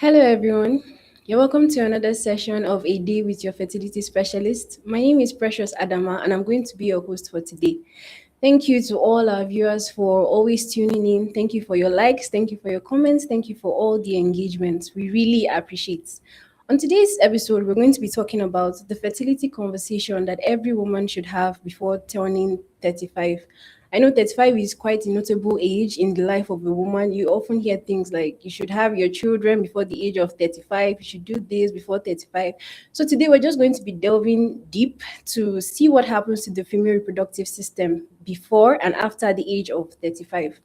Hello, everyone. You're welcome to another session of A Day with your fertility specialist. My name is Precious Adama, and I'm going to be your host for today. Thank you to all our viewers for always tuning in. Thank you for your likes. Thank you for your comments. Thank you for all the engagement. We really appreciate. On today's episode, we're going to be talking about the fertility conversation that every woman should have before turning 35. I know 35 is quite a notable age in the life of a woman. You often hear things like you should have your children before the age of 35, you should do this before 35. So today we're just going to be delving deep to see what happens to the female reproductive system before and after the age of 35.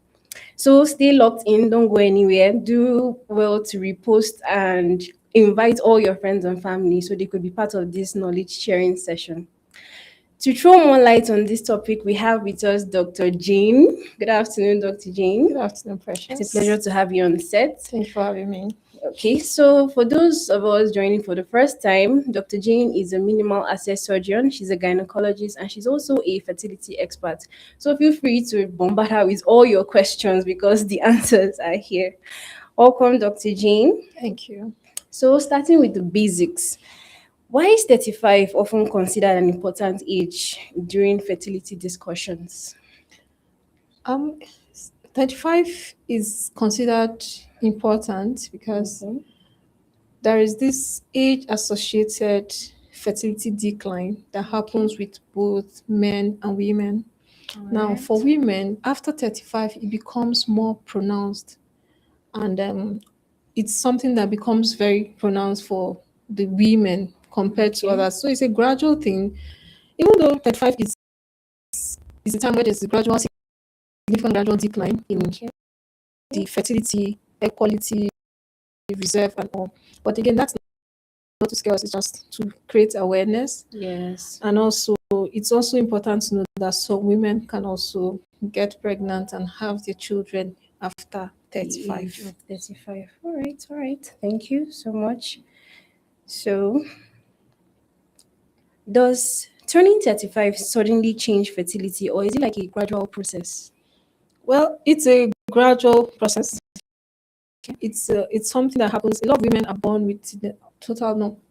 So stay locked in, don't go anywhere. Do well to repost and invite all your friends and family so they could be part of this knowledge sharing session. To throw more light on this topic, we have with us Dr. Jane. Good afternoon, Dr. Jane. Good afternoon, It's a Precious. pleasure to have you on set. Thank you for having me. Okay, so for those of us joining for the first time, Dr. Jane is a minimal access surgeon. She's a gynecologist and she's also a fertility expert. So feel free to bombard her with all your questions because the answers are here. Welcome, Dr. Jane. Thank you. So, starting with the basics, why is 35 often considered an important age during fertility discussions? Um, 35 is considered important because Mhm. there is this age-associated fertility decline that happens with both men and women. Now, for Alright. women, after 35, it becomes more pronounced, and it's something that becomes very pronounced for the women compared to Okay. others. So it's a gradual thing. Even though 35 is a time where there's a significant gradual decline in Okay. the fertility, equality, reserve, and all. But again, that's not to scare us, it's just to create awareness. Yes. And also, it's also important to know that some women can also get pregnant and have their children after The age 35. of 35. All right. Thank you so much. So, does turning 35 suddenly change fertility or is it like a gradual process? Well, it's a gradual process. It's something that happens. A lot of women are born with the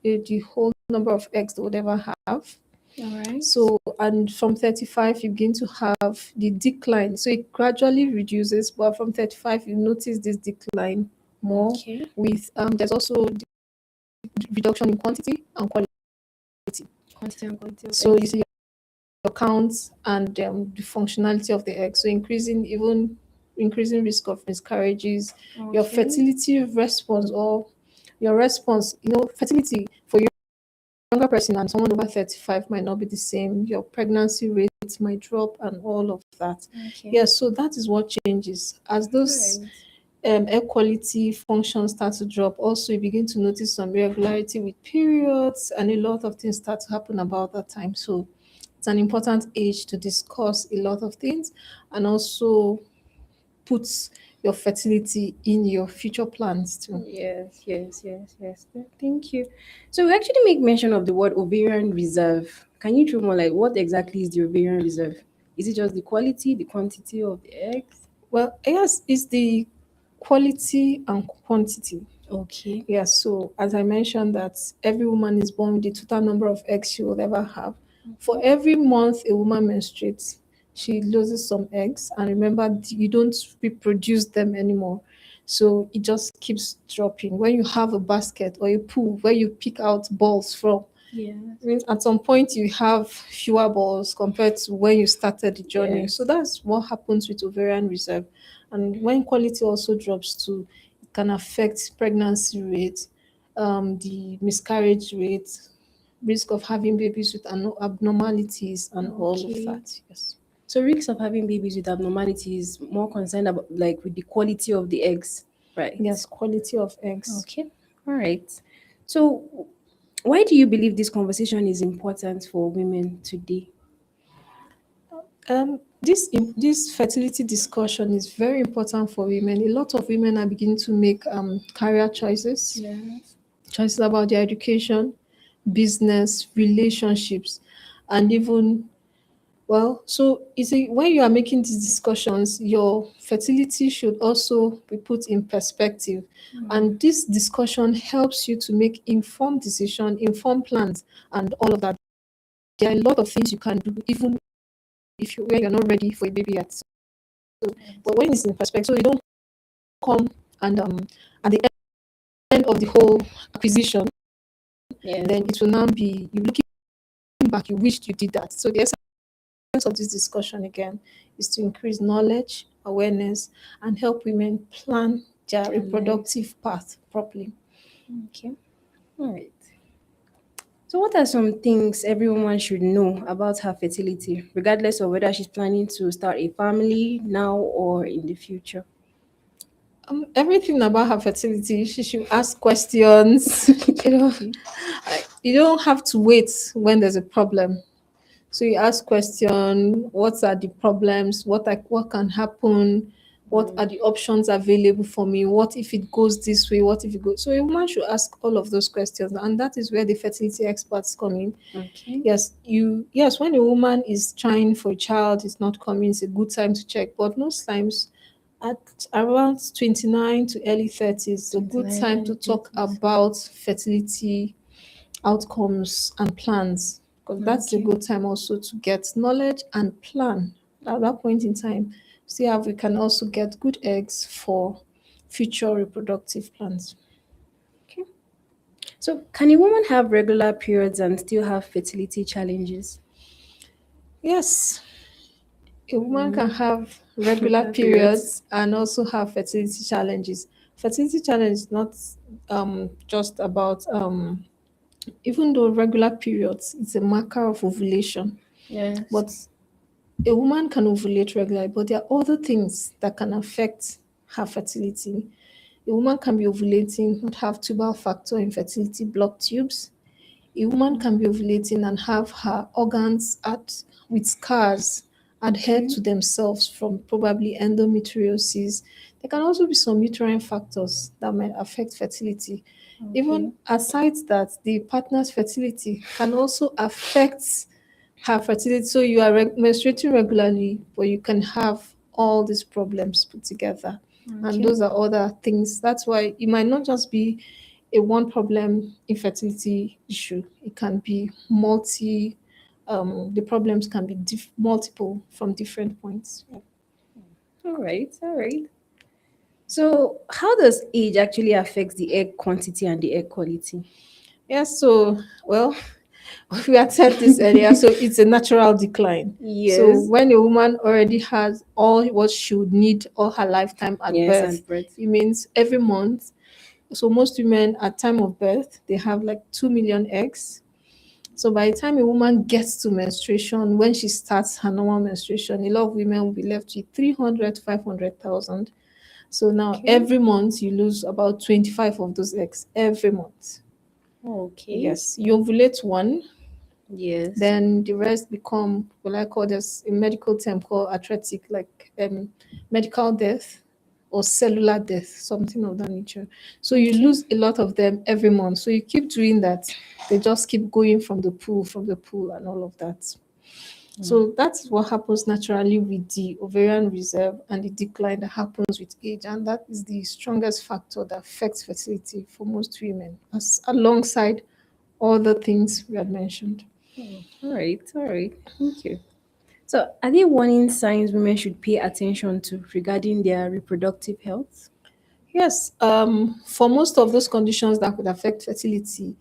the whole number of eggs they would ever have. All right. So, and from 35, you begin to have the decline. So it gradually reduces, but from 35, you notice this decline more Okay. with, there's also reduction in quantity and quality. Quantity and quality of So you eggs. see your counts and the functionality of the egg. So increasing risk of miscarriages, your Okay. fertility response or your response, fertility for younger person and someone over 35 might not be the same. Your pregnancy rates might drop and all of that. Okay. Yeah, so that is what changes. As All those right. air quality functions start to drop, also you begin to notice some irregularity with periods and a lot of things start to happen about that time. So it's an important age to discuss a lot of things and also puts your fertility in your future plans too. Yes. Thank you. So we actually make mention of the word ovarian reserve. Can you throw more like what exactly is the ovarian reserve? Is it just the quality, the quantity of the eggs? Well, yes, it's the quality and quantity. Okay. Yeah, so as I mentioned, that every woman is born with the total number of eggs she will ever have. For every month a woman menstruates, she loses some eggs, and remember, you don't reproduce them anymore. So it just keeps dropping. When you have a basket or a pool where you pick out balls from, Yes. means at some point you have fewer balls compared to when you started the journey. So Yes. that's what happens with ovarian reserve. And when quality also drops too, it can affect pregnancy rate, the miscarriage rate, risk of having babies with abnormalities, and all of Okay. that. Yes. So risks of having babies with abnormalities more concerned about like with the quality of the eggs, Yes, right? quality of eggs. Okay. All right. So why do you believe this conversation is important for women today? This fertility discussion is very important for women. A lot of women are beginning to make career choices, Yes. choices about their education, business, relationships, and even Well, so you see, when you are making these discussions, your fertility should also be put in perspective. And this discussion helps you to make informed decision, informed plans, and all of that. There are a lot of things you can do, even if you when you're not ready for a baby yet. But when it's in perspective, so you don't come and at the end of the whole acquisition, Yes. then it will now be you looking back, you wished you did that. So the essence of this discussion again is to increase knowledge, awareness, and help women plan their Their lives. reproductive path properly. Okay. All right. So, what are some things every woman should know about her fertility, regardless of whether she's planning to start a family now or in the future? Everything about her fertility, she should ask questions. You don't have to wait when there's a problem. So you ask question, what are the problems? What can happen? What are the options available for me? What if it goes this way? What if it goes? So a woman should ask all of those questions, and that is where the fertility experts come in. Okay. Yes, when a woman is trying for a child, it's not coming, it's a good time to check. But most times at around 29 to early 30s, it's a good 29 time to early talk 30s. about fertility outcomes and plans, because that's a Okay. good time also to get knowledge and plan at that point in time. See how we can also get good eggs for future reproductive plans. Okay. So, can a woman have regular periods and still have fertility challenges? Yes, a woman can Woman, have regular regular periods. periods and also have fertility challenges. Fertility challenge is not just about even though regular periods it's a marker of ovulation, Yes. but a woman can ovulate regularly, but there are other things that can affect her fertility. A woman can be ovulating and have tubal factor infertility blocked tubes. A woman can be ovulating and have her organs at with scars adhered Okay. to themselves from probably endometriosis. There can also be some uterine factors that might affect fertility. Okay. Even aside that, the partner's fertility can also affect her fertility. So you are menstruating regularly, but you can have all these problems put together. And Okay. those are other things. That's why it might not just be a one problem infertility issue. It can be the problems can be multiple from different points. All right. All right. So, how does age actually affect the egg quantity and the egg quality? Yes, so, well, we had said this earlier, so it's a natural decline. So Yes. when a woman already has all what she would need all her lifetime at Yes, birth, and breath. it means every month. So most women at time of birth, they have like 2 million eggs. So by the time a woman gets to menstruation, when she starts her normal menstruation, a lot of women will be left with 300 to 500,000. So now Okay. every month you lose about 25 of those eggs every month. Okay. Yes, you ovulate one, Yes. then the rest become what I call this a medical term called atretic, like medical death or cellular death, something of that nature. So you Okay. lose a lot of them every month. So you keep doing that. They just keep going from the pool, and all of that. So that's what happens naturally with the ovarian reserve and the decline that happens with age. And that is the strongest factor that affects fertility for most women, as alongside all the things we had mentioned. Oh, all right. All right. Thank you. So, are there warning signs women should pay attention to regarding their reproductive health? Yes, for most of those conditions that could affect fertility,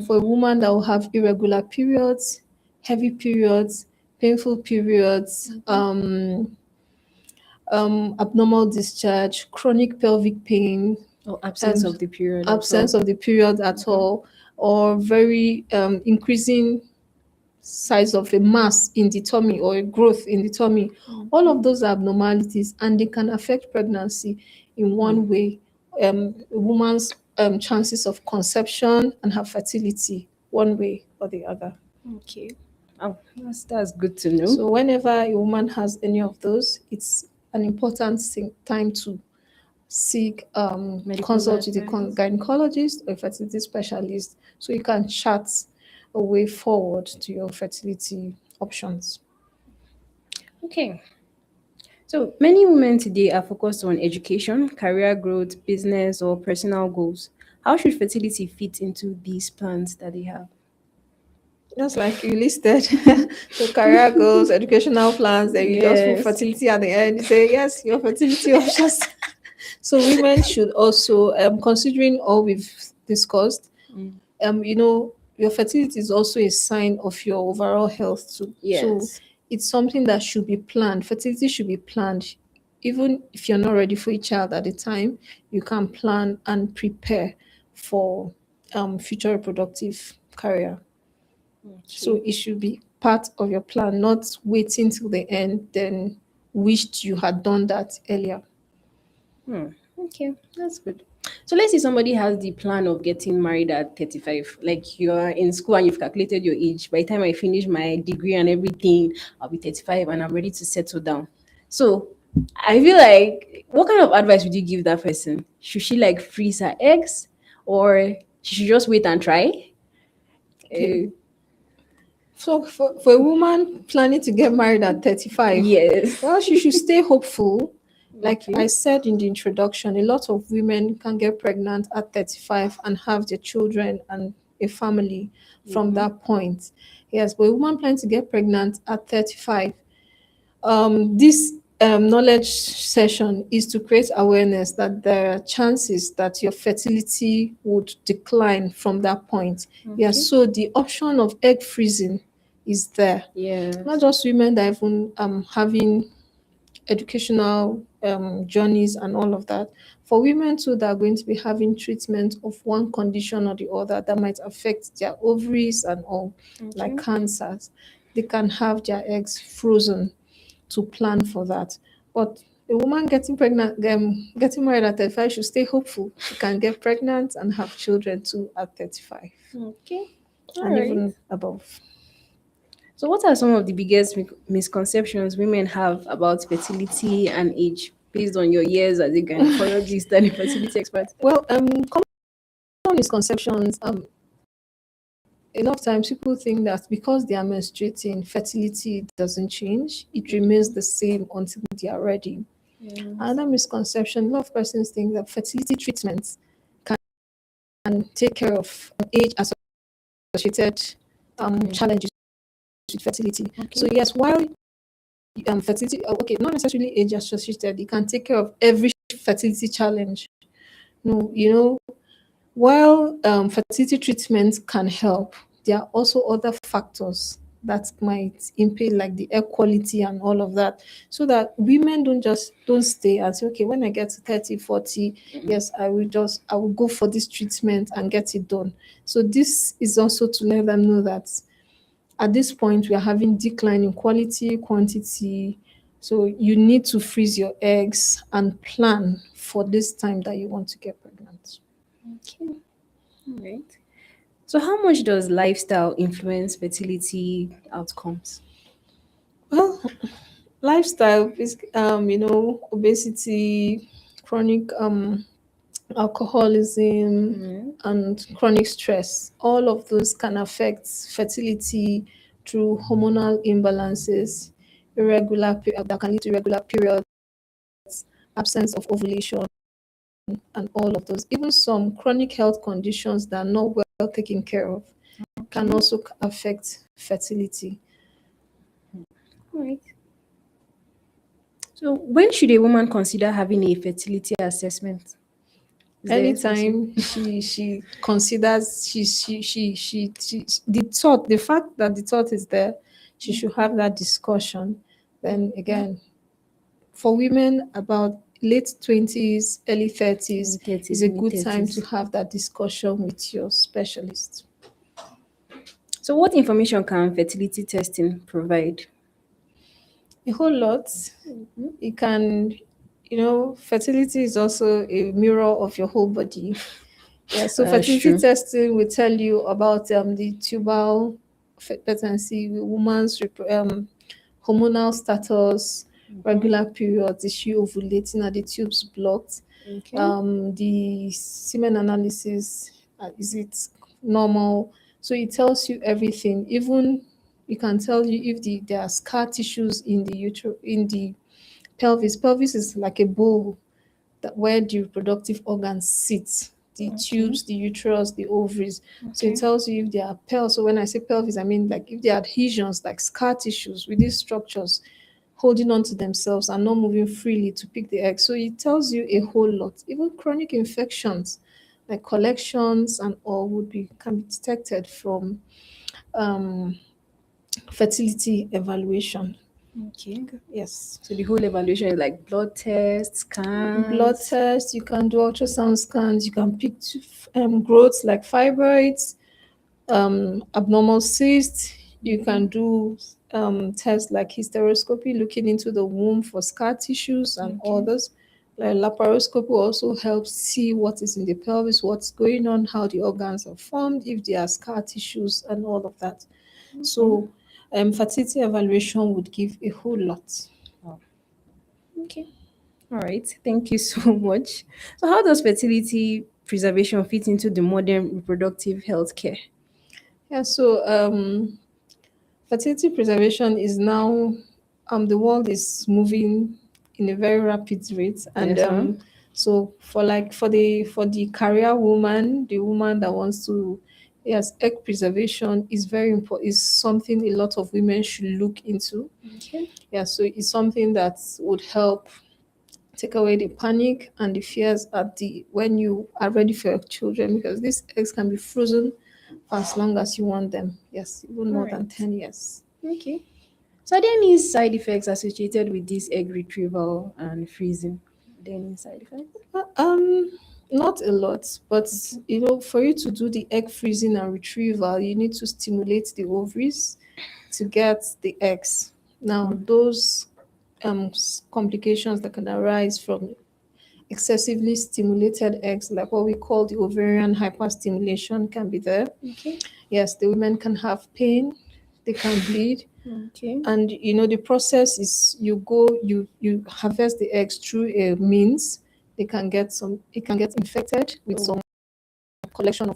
for a woman that will have irregular periods, heavy periods, painful periods, abnormal discharge, chronic pelvic pain, Or absence of and the period at absence all? of the period at all, or very increasing size of a mass in the tummy or a growth in the tummy. All Okay. of those are abnormalities and they can affect pregnancy in one way. A woman's chances of conception and her fertility, one way or the other. Okay. Oh, that's good to know. So, whenever a woman has any of those, it's an important time to seek Medical consult with a advice. gynecologist or a fertility specialist so you can chart a way forward to your fertility options. Okay. So many women today are focused on education, career growth, business, or personal goals. How should fertility fit into these plans that they have? Just like you listed, so career goals, educational plans, then you just put Yes. fertility at the end. You say, yes, your fertility options. So women should also, considering all we've discussed, Mm. your fertility is also a sign of your overall health too. So Yes. it's something that should be planned. Fertility should be planned. Even if you're not ready for a child at the time, you can plan and prepare for future reproductive career. So Okay. it should be part of your plan, not waiting till the end, then wished you had done that earlier. Hmm. Okay, that's good. So let's say somebody has the plan of getting married at 35. Like you are in school and you've calculated your age. By the time I finish my degree and everything, I'll be 35 and I'm ready to settle down. So I feel like, what kind of advice would you give that person? Should she like freeze her eggs, or she should just wait and try? Okay. Uh, So for a woman planning to get married at 35, yes. well, she should stay hopeful. Like I Okay. said in the introduction, a lot of women can get pregnant at 35 and have their children and a family from Mm-hmm. that point. Yes, but a woman planning to get pregnant at 35, this knowledge session is to create awareness that there are chances that your fertility would decline from that point. Yeah, Okay. so the option of egg freezing is there. Not Yes. just women that even having educational journeys and all of that. For women too, that are going to be having treatment of one condition or the other that might affect their ovaries and all, like Okay. cancers, they can have their eggs frozen to plan for that. But a woman getting married at 35 should stay hopeful. She can get pregnant and have children too at 35 Okay. All and right. even above. So, what are some of the biggest misconceptions women have about fertility and age, based on your years as a gynecologist and a fertility expert? Well, common misconceptions. A lot of times people think that because they are menstruating, fertility doesn't change. It remains Okay. the same until they are ready. Yes. Another misconception, a lot of persons think that fertility treatments can take care of age associated Okay. challenges with fertility. So Okay. yes, while fertility, okay, not necessarily age associated, it can take care of every fertility challenge. No, while fertility treatment can help, there are also other factors that might impair, like the air quality and all of that, so that women don't stay and say, okay, when I get to 30, 40, yes, I will go for this treatment and get it done. So this is also to let them know that at this point we are having decline in quality, quantity. So you need to freeze your eggs and plan for this time that you want to get pregnant. Okay. All right. So, how much does lifestyle influence fertility outcomes? Well, lifestyle is obesity, chronic alcoholism, Mm. and chronic stress. All of those can affect fertility through hormonal imbalances, that can lead to irregular periods, absence of ovulation, and all of those. Even some chronic health conditions that are not well taken care of can Okay. also affect fertility. All right. So, when should a woman consider having a fertility assessment? Is there specific? Anytime she considers the fact that the thought is there, she should have that discussion. Then Okay. again, for women about late 20s, early 30s Early 30s, is a mid good time to 30s. have that discussion with your specialist. So, what information can fertility testing provide? A whole lot. It can, fertility is also a mirror of your whole body. Yeah, so That's fertility true. testing will tell you about the tubal fertility, woman's hormonal status, Mhm. regular periods, is she ovulating, are the tubes blocked, Okay. the semen analysis, is it normal? So it tells you everything. Even it can tell you if there are scar tissues in the in the pelvis. Pelvis is like a bowl that where the reproductive organs sit, the Okay. tubes, the uterus, the ovaries. So it Okay. tells you if there are so when I say pelvis, I mean like if there are adhesions like scar tissues with these structures holding on to themselves and not moving freely to pick the egg. So it tells you a whole lot. Even chronic infections like collections and all would be can be detected from um, fertility evaluation. Okay. Yes. So the whole evaluation is like blood tests, Blood scans. tests, you can do ultrasound scans, you can pick growths like fibroids, abnormal cysts. You can do tests like hysteroscopy, looking into the womb for scar tissues and Okay. others. Like laparoscopy also helps see what is in the pelvis, what's going on, how the organs are formed, if there are scar tissues, and all of that. Okay. So, fertility evaluation would give a whole lot. Wow. Okay. All right. Thank you so much. So, how does fertility preservation fit into the modern reproductive health care? Yeah, so fertility preservation is now the world is moving in a very rapid rate, and Yes, ma'am. so for the career woman, the woman that wants to, yes, egg preservation is very important, is something a lot of women should look into. Okay. Yeah, so it's something that would help take away the panic and the fears at the when you are ready for your children, because these eggs can be frozen for as long as you want them. Yes, even All more than right. 10 years. Okay. So, are there any side effects associated with this egg retrieval and freezing? Are there any side effects? Uh, Um, Not a lot, but Okay. for you to do the egg freezing and retrieval, you need to stimulate the ovaries to get the eggs. Now, those complications that can arise from excessively stimulated eggs, like what we call the ovarian hyperstimulation, can be there. Okay. Yes, the women can have pain, they can bleed, Okay. and the process is you harvest the eggs through a means. It can get infected with Oh, some collection,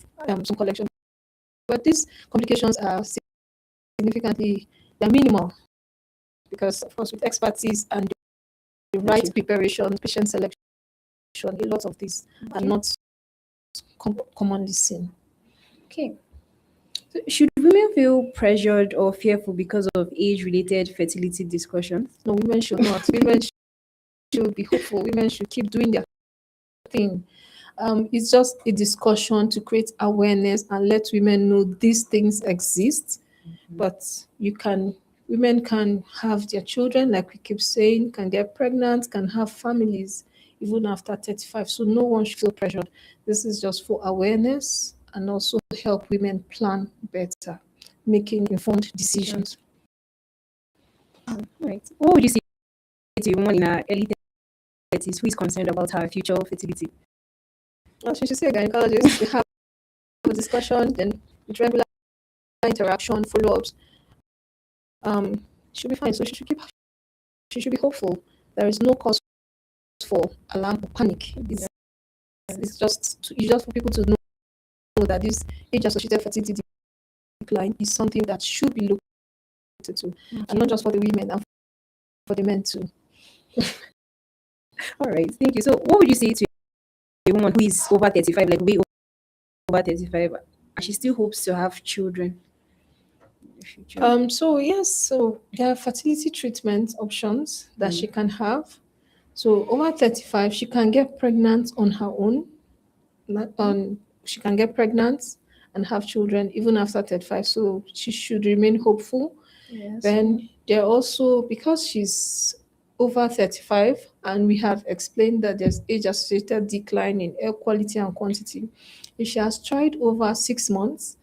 but these complications are significantly they're minimal, because of course with expertise and the right okay. preparation, patient selection, a lot of these are Okay. not commonly seen. Okay. So should women feel pressured or fearful because of age-related fertility discussions? No, women should not. Women should be hopeful. Women should keep doing their thing. It's just a discussion to create awareness and let women know these things exist. But women can have their children, like we keep saying, can get pregnant, can have families even after 35. So no one should feel pressured. This is just for awareness and also help women plan better, making informed decisions. Right. What would you say to a woman in her early 30s who is concerned about her future fertility? As you should see a gynecologist, they have a discussion, then with regular interaction, follow-ups, she'll be fine. So she should be hopeful. There is no cause for alarm or panic. It's just for people to know that this age-associated fertility decline is something that should be looked into, and not Okay. just for the women and for the men too. All right. Thank you. So, what would you say to a woman who is over 35, like way over 35, and she still hopes to have children in the future? So there are fertility treatment options that she can have. So over 35, she can get pregnant on her own. She can get pregnant and have children even after 35. So she should remain hopeful. Yes. Then there are also, because she's over 35, and we have explained that there's age associated decline in air quality and quantity. If she has tried over 6 months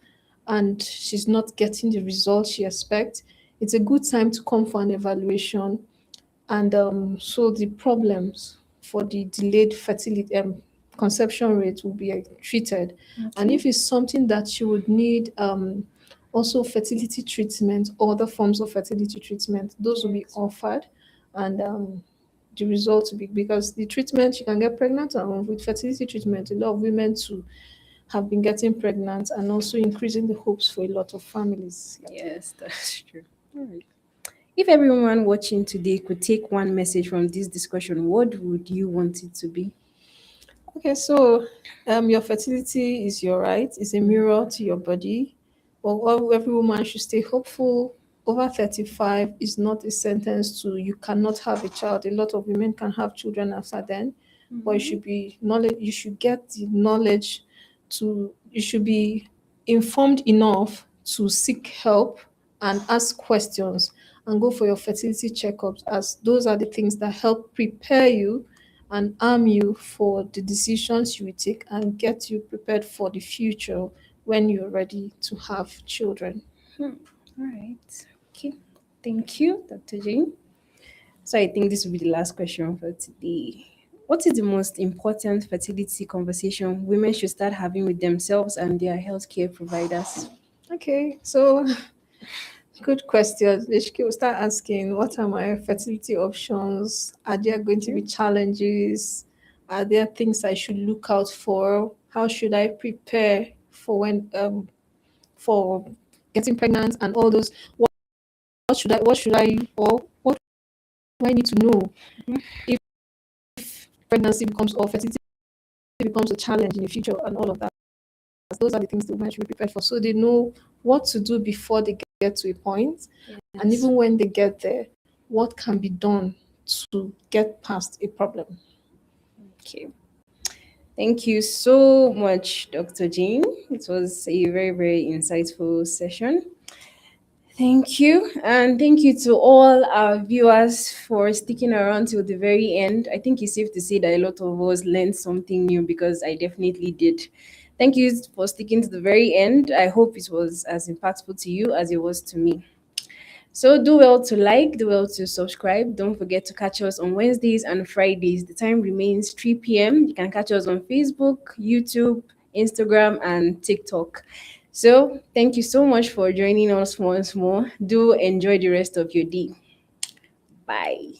and she's not getting the results she expects, it's a good time to come for an evaluation, and so the problems for the delayed fertility conception rate will be treated. And Okay. if it's something that you would need also fertility treatment or other forms of fertility treatment, those will be Yes. offered, and the results will be, because the treatment, you can get pregnant, and with fertility treatment a lot of women too have been getting pregnant and also increasing the hopes for a lot of families. Yeah. Yes, that's true. All right. If everyone watching today could take one message from this discussion, what would you want it to be? Okay, so your fertility is your right, it's a mirror to your body. Every woman should stay hopeful. Over 35 is not a sentence to you cannot have a child. A lot of women can have children after then, but you should be knowledge, you should get the knowledge you should be informed enough to seek help and ask questions and go for your fertility checkups, as those are the things that help prepare you and arm you for the decisions you will take and get you prepared for the future when you're ready to have children. Hmm. All right. Okay. Thank you, Dr. Jane. So I think this will be the last question for today. What is the most important fertility conversation women should start having with themselves and their healthcare providers? Okay, so good question. They will start asking, what are my fertility options? Are there going to be challenges? Are there things I should look out for? How should I prepare for when for getting pregnant and all those? What should I or what do I need to know if pregnancy becomes or fertility becomes a challenge in the future and all of that? Those are the things the women should be prepared for, so they know what to do before they get to a point, and Yes. even when they get there, what can be done to get past a problem. Okay. Thank you so much, Dr. Jean. It was a very, very insightful session. Thank you. And thank you to all our viewers for sticking around till the very end. I think it's safe to say that a lot of us learned something new because I definitely did. Thank you for sticking to the very end. I hope it was as impactful to you as it was to me. So do well to like, do well to subscribe. Don't forget to catch us on Wednesdays and Fridays. The time remains 3 p.m. You can catch us on Facebook, YouTube, Instagram, and TikTok. So thank you so much for joining us once more. Do enjoy the rest of your day. Bye.